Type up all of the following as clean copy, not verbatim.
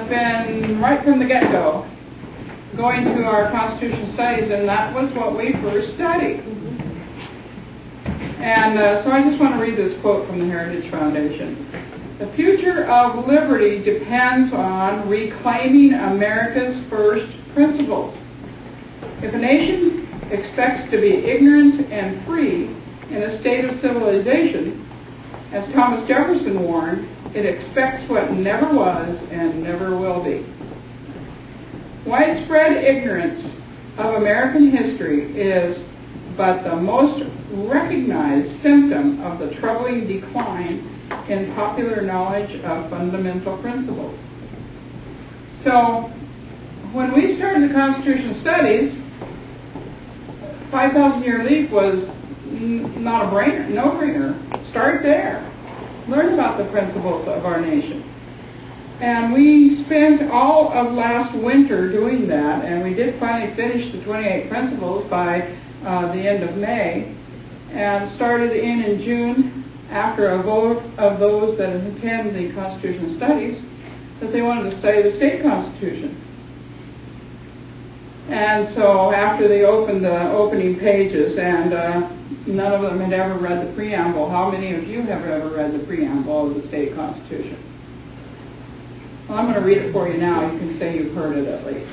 has been, right from the get-go, going to our Constitution studies, and that was what we first studied. And so I just want to read this quote from the Heritage Foundation. The future of liberty depends on reclaiming America's first principles. If a nation expects to be ignorant and free in a state of civilization, as Thomas Jefferson warned, it expects what never was and never will be. Widespread ignorance of American history is but the most recognized symptom of the troubling decline in popular knowledge of fundamental principles. So, when we started the Constitution studies, 5,000-year leap was not a brainer, no-brainer. Start there. Learn about the principles of our nation. And we spent all of last winter doing that, and we did finally finish the 28 principles by the end of May, and started in June after a vote of those that attend the Constitution studies that they wanted to study the state constitution. And so after they opened the opening pages, and none of them had ever read the preamble. How many of you have ever read the preamble of the state constitution? Well, I'm going to read it for you now. You can say you've heard it at least.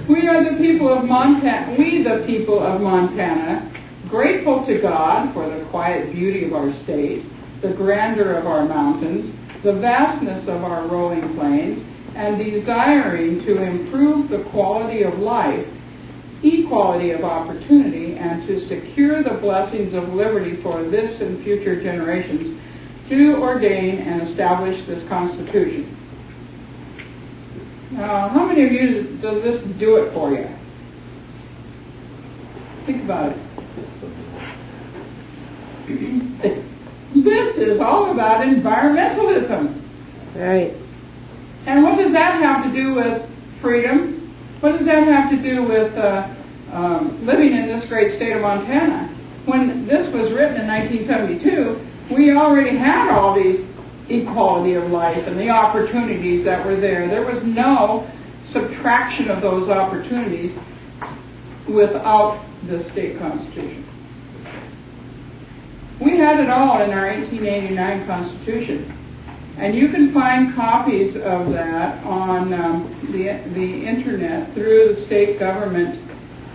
We are the people of Montana. We, the people of Montana, grateful to God for the quiet beauty of our state, the grandeur of our mountains, the vastness of our rolling plains, and desiring to improve the quality of life, equality of opportunity, and to secure the blessings of liberty for this and future generations, do ordain and establish this Constitution. Now, how many of you does this do it for you? Think about it. This is all about environmentalism. Right. And what does that have to do with freedom? What does that have to do with living in this great state of Montana? When this was written in 1972, we already had all these equality of life and the opportunities that were there. There was no subtraction of those opportunities without the state constitution. We had it all in our 1889 Constitution. And you can find copies of that on the internet through the state government,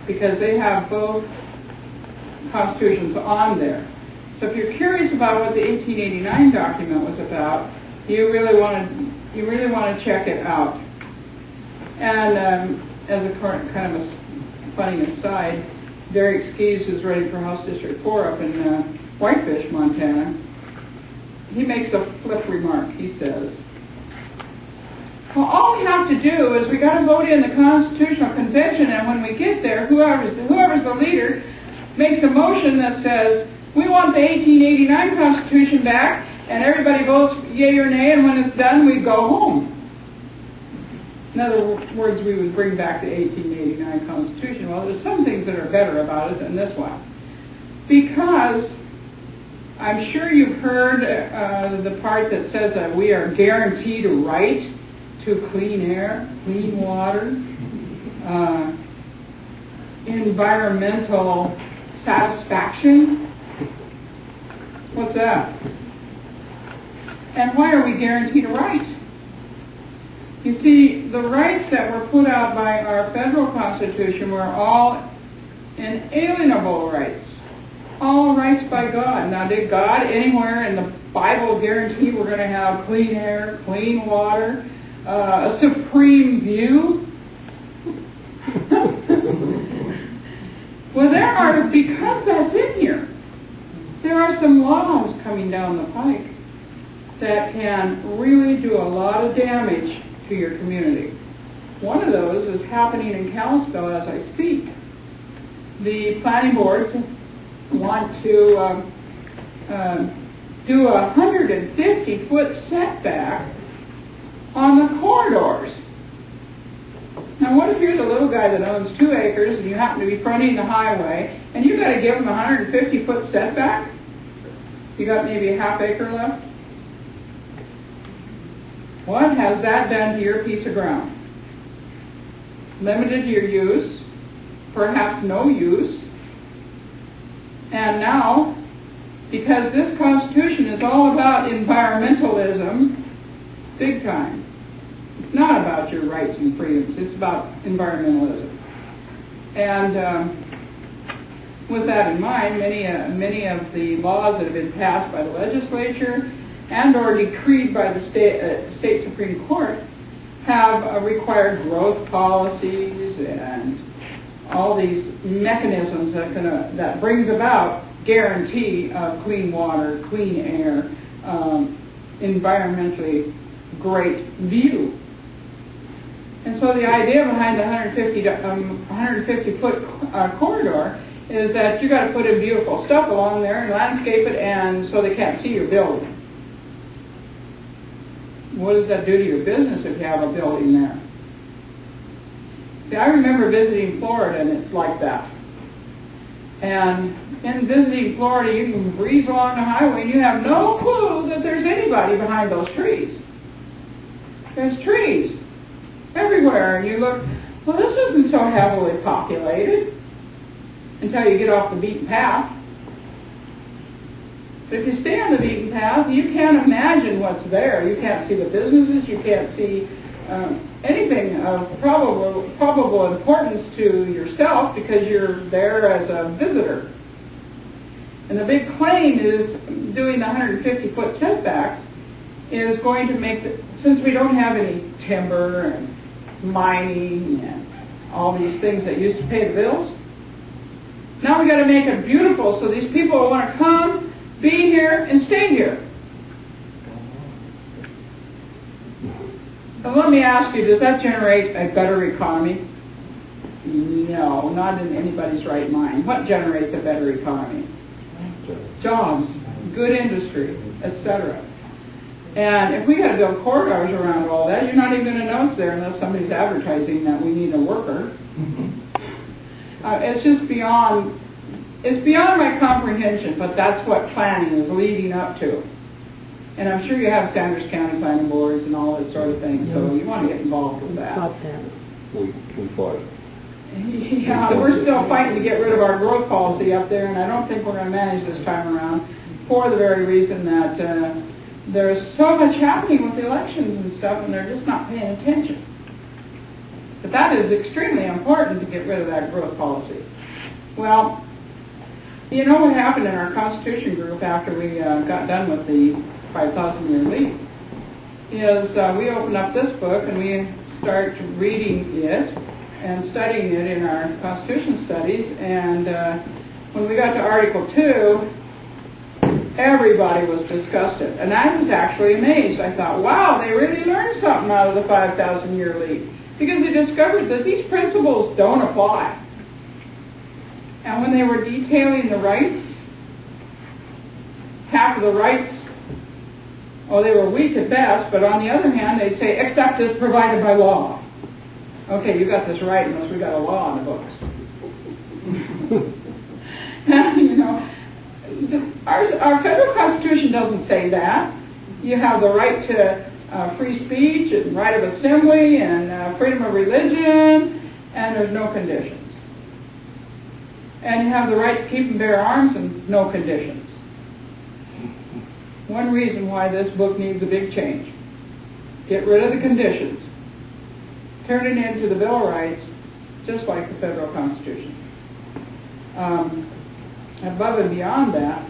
because they have both constitutions on there. So if you're curious about what the 1889 document was about, you really want to check it out. And as a kind of a funny aside, Derek Skees, who's running for House District 4 up in Whitefish, Montana, he makes a flip remark. He says, well, all we have to do is we got to vote in the Constitutional Convention, and when we get there, whoever's the leader makes a motion that says, we want the 1889 Constitution back, and everybody votes yea or nay, and when it's done, we go home. In other words, we would bring back the 1889 Constitution. Well, there's some things that are better about it than this one. Because I'm sure you've heard the part that says that we are guaranteed a right to clean air, clean water, environmental satisfaction. What's that? And why are we guaranteed a right? You see, the rights that were put out by our federal Constitution were all inalienable rights. All rights by God. Now, did God anywhere in the Bible guarantee we're going to have clean air, clean water, a supreme view? Well, there are, because that's in here, there are some laws coming down the pike that can really do a lot of damage to your community. One of those is happening in Kalispell as I speak. The planning boards want to do a 150-foot setback on the corridors. Now, what if you're the little guy that owns 2 acres and you happen to be fronting the highway, and you've got to give them a 150-foot setback? You got maybe a half acre left? What has that done to your piece of ground? Limited your use, perhaps no use, and now, because this Constitution is all about environmentalism, big time. It's not about your rights and freedoms, it's about environmentalism. And with that in mind, many of the laws that have been passed by the legislature and or decreed by the state Supreme Court have required growth policies and all these mechanisms that brings about guarantee of clean water, clean air, environmentally great view. And so the idea behind the 150-foot corridor is that you got to put in beautiful stuff along there and landscape it, and so they can't see your building. What does that do to your business if you have a building there? See, I remember visiting Florida, and it's like that. And in visiting Florida, you can breeze along the highway, and you have no clue that there's anybody behind those trees. There's trees everywhere, and you look, well, this isn't so heavily populated, until you get off the beaten path. But if you stay on the beaten path, you can't imagine what's there. You can't see the businesses, you can't see anything of probable importance to yourself because you're there as a visitor. And the big claim is doing the 150-foot setbacks is going to make, since we don't have any timber and mining and all these things that used to pay the bills, now we got to make it beautiful so these people will want to come, be here, and stay here. And let me ask you, does that generate a better economy? No, not in anybody's right mind. What generates a better economy? Jobs, good industry, etc. And if we had to build corridors around all that, you're not even going to know it's there unless somebody's advertising that we need a worker. It's just beyond my comprehension, but that's what planning is leading up to. And I'm sure you have Sanders County planning boards and all that sort of thing, so you want to get involved with that. We fought. Yeah, we're still fighting to get rid of our growth policy up there, and I don't think we're going to manage this time around for the very reason that there's so much happening with the elections and stuff, and they're just not paying attention. But that is extremely important to get rid of that growth policy. Well, you know what happened in our Constitution group after we got done with the 5,000-year leap is we opened up this book and we start reading it and studying it in our Constitution studies, and when we got to Article 2, everybody was disgusted. And I was actually amazed. I thought, wow, they really learned something out of the 5,000-year leap, because they discovered that these principles don't apply. And when they were detailing the rights, half of the rights, they were weak at best, but on the other hand, they'd say, except as provided by law. Okay, you got this right unless we got a law in the books. You know, our federal Constitution doesn't say that. You have the right to free speech and right of assembly and freedom of religion, and there's no conditions. And you have the right to keep and bear arms and no conditions. One reason why this book needs a big change. Get rid of the conditions. Turn it into the Bill of Rights, just like the federal Constitution. Above and beyond that,